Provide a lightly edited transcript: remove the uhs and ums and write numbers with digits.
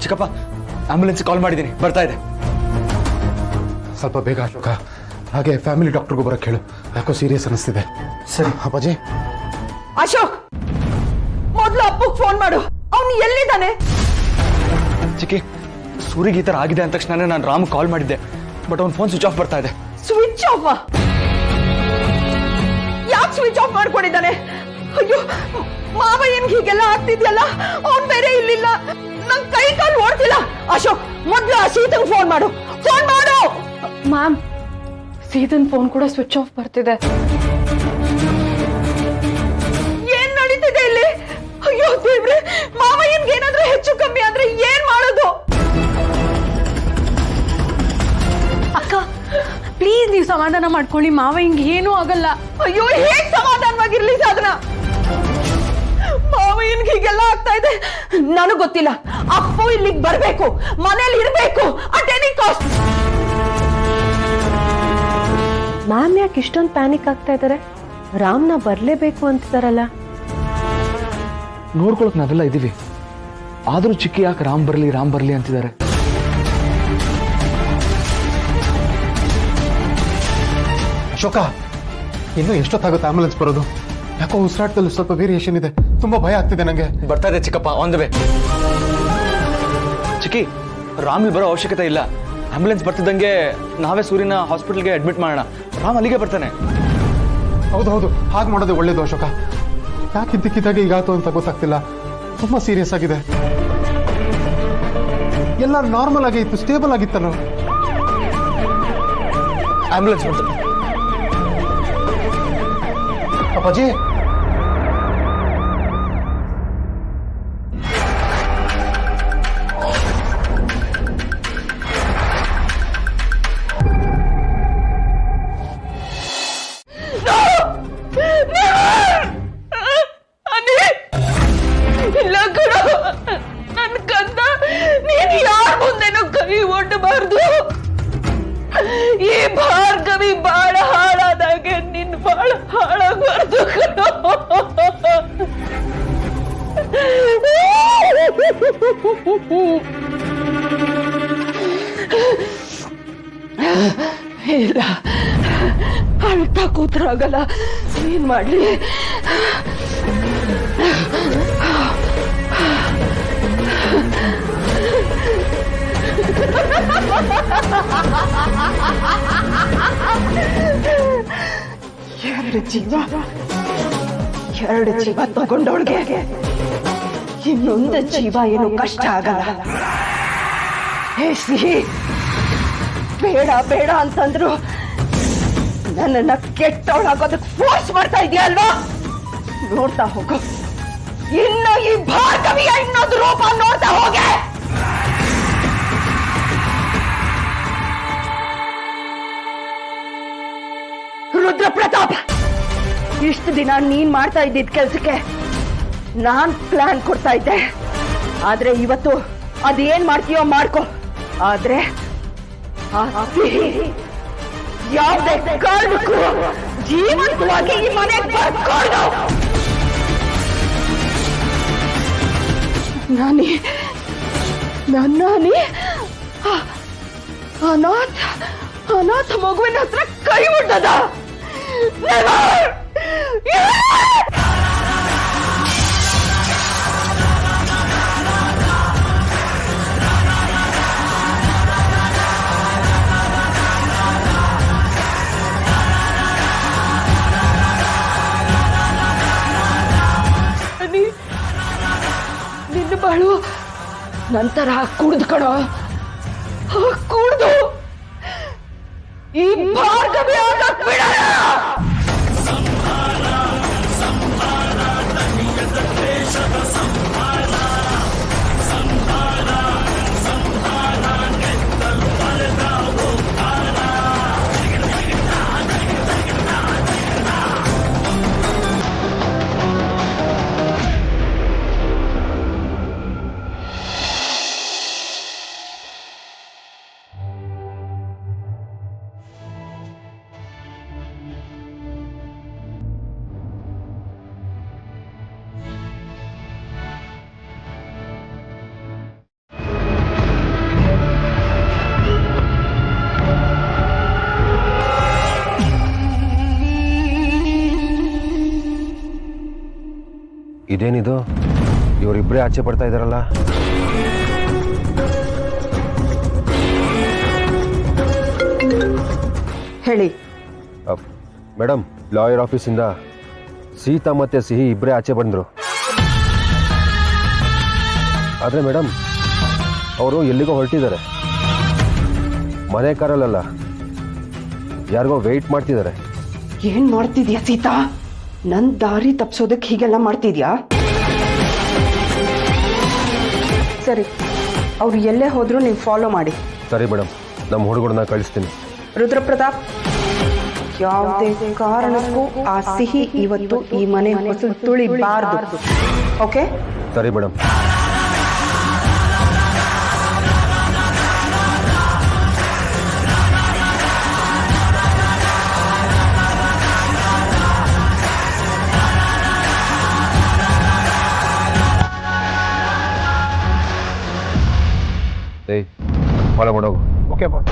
ಚಿಕ್ಕಪ್ಪ ಆಂಬ್ಯುಲೆನ್ಸ್ ಕಾಲ್ ಮಾಡಿದ್ದೀನಿ, ಬರ್ತಾ ಇದೆ. ಸ್ವಲ್ಪ ಬೇಗ ಅಶೋಕ, ಹಾಗೆ ಫ್ಯಾಮಿಲಿ ಡಾಕ್ಟರ್ಗೂ ಬರೋಕ್ಕೆ ಹೇಳು, ಯಾಕೋ ಸೀರಿಯಸ್ ಅನಿಸ್ತಿದೆ. ಸರಿ ಅಪ್ಪಾಜಿ. ಅಶೋಕ್, ಮೊದಲು ಅಪ್ಪಗೆ ಫೋನ್ ಮಾಡು, ಅವನು ಎಲ್ಲಿದ್ದಾನೆ? ಚಿಕ್ಕಿ, ಸೂರಿಗೆ ಈ ಥರ ಆಗಿದೆ ಅಂದ ತಕ್ಷಣ ನಾನು ರಾಮ್ ಕಾಲ್ ಮಾಡಿದ್ದೆ, ಬಟ್ ಅವ್ನ ಫೋನ್ ಸ್ವಿಚ್ ಆಫ್ ಬರ್ತಾ ಇದೆ. Switch off? ಯಾಕೆ ಸ್ವಿಚ್ ಆಫ್ ಮಾಡ್ಕೊಂಡಿದ್ದಾನೆ? ಅಯ್ಯೋ ಮಾವ ಏನ್ ಹೀಗೆಲ್ಲ ಆಗ್ತಿದ್ಯಲ್ಲ, ಅವನ್ ಬೇರೆ ಇಲ್ಲಿಲ್ಲ, ನನ್ ಕೈ ಕಾಲು ಓಡ್ತಿಲ್ಲ. ಅಶೋಕ್, ಮೊದ್ಲು ಆ ಸೀತಂಗ್ ಫೋನ್ ಮಾಡು, ಫೋನ್ ಮಾಡು. ಮ್ಯಾಮ್, ಸೀತನ್ ಫೋನ್ ಕೂಡ ಸ್ವಿಚ್ ಆಫ್ ಬರ್ತಿದೆ. ಏನ್ ನಡೀತಿದೆ ಇಲ್ಲಿ? ಅಯ್ಯೋ ದೇವ್ರೆ, ಮಾವ ಏನಾದ್ರೂ ಹೆಚ್ಚು ಕಮ್ಮಿ ಆದ್ರೆ ಏನ್ ಮಾಡೋದು? ಅಕ್ಕ ಪ್ಲೀಸ್ ನೀವು ಸಮಾಧಾನ ಮಾಡ್ಕೊಳ್ಳಿ, ಮಾವ ಹಿಂಗ್ ಏನೂ ಆಗಲ್ಲ. ಅಯ್ಯೋ ಹೇಗ್ ಸಮಾಧಾನವಾಗಿರ್ಲಿ ಸಾಧನ? ಮಾವ ಹೀಗೆಲ್ಲ ಆಗ್ತಾ ಇದೆ, ನನಗ್ ಗೊತ್ತಿಲ್ಲ. ಅಪ್ಪು ಇಲ್ಲಿಗೆ ಬರ್ಬೇಕು, ಮನೇಲಿ ಇರ್ಬೇಕು ಅಟ್ ಎನಿ ಕಾಸ್ಟ್. ಮ್ಯಾಮ್ ಯಾಕೆ ಇಷ್ಟೊಂದು ಪ್ಯಾನಿಕ್ ಆಗ್ತಾ ಇದ್ದಾರೆ? ರಾಮ್ನ ಬರ್ಲೇಬೇಕು ಅಂತಿದಾರಲ್ಲ. ನೋಡ್ಕೊಳಕ್ ನಾವೆಲ್ಲ ಇದೀವಿ, ಆದ್ರೂ ಚಿಕ್ಕಿ ಯಾಕೆ ರಾಮ್ ಬರ್ಲಿ ಅಂತಿದ್ದಾರೆ. ಅಶೋಕ, ಇನ್ನೂ ಎಷ್ಟೊತ್ತಾಗುತ್ತೆ ಆಂಬುಲೆನ್ಸ್ ಬರೋದು? ಯಾಕೋ ಉಸಿರಾಟದಲ್ಲಿ ಸ್ವಲ್ಪ ವೇರಿಯೇಷನ್ ಇದೆ, ತುಂಬಾ ಭಯ ಆಗ್ತಿದೆ ನಂಗೆ. ಬರ್ತಾ ಇದೆ ಚಿಕ್ಕಪ್ಪ, ಆನ್ ದ ವೇ. ಚಿಕ್ಕಿ, ರಾಮಿಲ್ ಬರೋ ಅವಶ್ಯಕತೆ ಇಲ್ಲ, ಆಂಬುಲೆನ್ಸ್ ಬರ್ತಿದ್ದಂಗೆ ನಾವೇ ಸೂರ್ಯನ ಹಾಸ್ಪಿಟಲ್ಗೆ ಅಡ್ಮಿಟ್ ಮಾಡೋಣ, ರಾಮ್ ಅಲ್ಲಿಗೆ ಬರ್ತಾನೆ. ಹೌದು, ಹಾಗೆ ಮಾಡೋದು ಒಳ್ಳೇದು ಅಶೋಕ. ಯಾಕೆ ಇದ್ದಕ್ಕಿದ್ದಾಗೆ ಈಗಾಯ್ತು ಅಂತ ಗೊತ್ತಾಗ್ತಿಲ್ಲ, ತುಂಬಾ ಸೀರಿಯಸ್ ಆಗಿದೆ. ಎಲ್ಲ ನಾರ್ಮಲ್ ಆಗಿ ಇತ್ತು, ಸ್ಟೇಬಲ್ ಆಗಿತ್ತಲ್ಲ. ಆಂಬುಲೆನ್ಸ್ ಬಂತು. ಅಪ್ಪಾಜಿ, ನನ್ ಕಂದ, ನೀನ್ ಯಾರ ಮುಂದೆನೂ ಕೈ ಒಡ್ಡಬಾರ್ದು. ಈ ಭಾರ್ಗವಿ ಬಾಳ ಹಾಳಾದಾಗೆ ನಿನ್ ಬಾಳ ಹಾಳಾಗಬಾರ್ದು. ಇಲ್ಲ, ಅಳ್ತಾ ಕೂತ್ರಾಗಲ್ಲ, ಏನ್ ಮಾಡ್ಲಿ? ಎರಡು ಜೀವ ತಗೊಂಡವಳಿಗೆ ಇನ್ನೊಂದು ಜೀವ ಏನು ಕಷ್ಟ ಆಗಲ್ಲ. ಹೇ ಸಿಹಿ, ಬೇಡ ಅಂತಂದ್ರು ನನ್ನನ್ನ ಕೆಟ್ಟವಳಾಗೋದಕ್ಕೆ ಫೋರ್ಸ್ ಮಾಡ್ತಾ ಇದೆಯಾ ಅಲ್ವಾ? ನೋಡ್ತಾ ಹೋಗು, ಇನ್ನು ಈ ಭಾರ್ಗವಿಯ ಇನ್ನೊಂದು ರೂಪ ನೋಡ್ತಾ ಹೋಗೆ. ರುದ್ರ ಪ್ರತಾಪ್, ಇಷ್ಟು ದಿನ ನೀನ್ ಮಾಡ್ತಾ ಇದ್ದಿದ್ ಕೆಲ್ಸಕ್ಕೆ ನಾನ್ ಪ್ಲಾನ್ ಕೊಡ್ತಾ ಇದ್ದೆ, ಆದ್ರೆ ಇವತ್ತು ಅದೇನ್ ಮಾಡ್ತೀಯೋ ಮಾಡ್ಕೊ. ಆದ್ರೆ ಯಾವುದೇ ಕಾರಣಕ್ಕೂ ಜೀವಂತವಾಗಿ ಈ ಮನೆಗೆ ಬರ್ಕೊಂಡು. ನಾನಿ ಅನಾಥ ಮಗುವಿನ ಹತ್ರ ಕೈ ಮುಟ್ಟದ? ನಿನ್ನ ಬಾಳು ನಂತರ ಕುಡ್ದು ಕಣೋ, ಕುಡ್ದು ಈ ಭಾರ್ಗವಿ ಆಗಕ್ ಬಿಡಲ್ಲ. ಇದೇನಿದು ಇವರಿಬ್ಬರೇ ಆಚೆ ಪಡ್ತಾ ಇದ್ದಾರಲ್ಲ. ಹೇಳಿ. ಮೇಡಮ್, ಲಾಯರ್ ಆಫೀಸಿಂದ ಸೀತಾ ಮತ್ತೆ ಸಿಹಿ ಇಬ್ಬರೇ ಆಚೆ ಬಂದರು. ಆದರೆ ಮೇಡಮ್, ಅವರು ಎಲ್ಲಿಗೋ ಹೊರಟಿದ್ದಾರೆ. ಮನೆ ಕಾರಲ್ಲ, ಯಾರಿಗೋ ವೆಯ್ಟ್ ಮಾಡ್ತಿದ್ದಾರೆ. ಏನ್ ಮಾಡ್ತಿದ್ಯಾ ಸೀತಾ? ನನ್ ದಾರಿ ತಪ್ಸೋದಕ್ಕೆ ಹೀಗೆಲ್ಲ ಮಾಡ್ತಿದ್ಯಾ? ಸರಿ, ಅವ್ರು ಎಲ್ಲೇ ಹೋದ್ರು ನೀವು ಫಾಲೋ ಮಾಡಿ. ಸರಿ ಮೇಡಮ್, ನಮ್ಮ ಹುಡುಗರನ್ನ ಕಳಿಸ್ತೀನಿ. ರುದ್ರಪ್ರತಾಪ್, ಯಾವುದೇ ಕಾರಣಕ್ಕೂ ಆ ಸಿಹಿ ಇವತ್ತು ಈ ಮನೆ ಹೊಸಲು ತುಳಿಬಾರ್ದು. ಓಕೆ? ಸರಿ ಮೇಡಮ್. ಫಾಲೋ ಮಾಡೋಗು. Okay boss.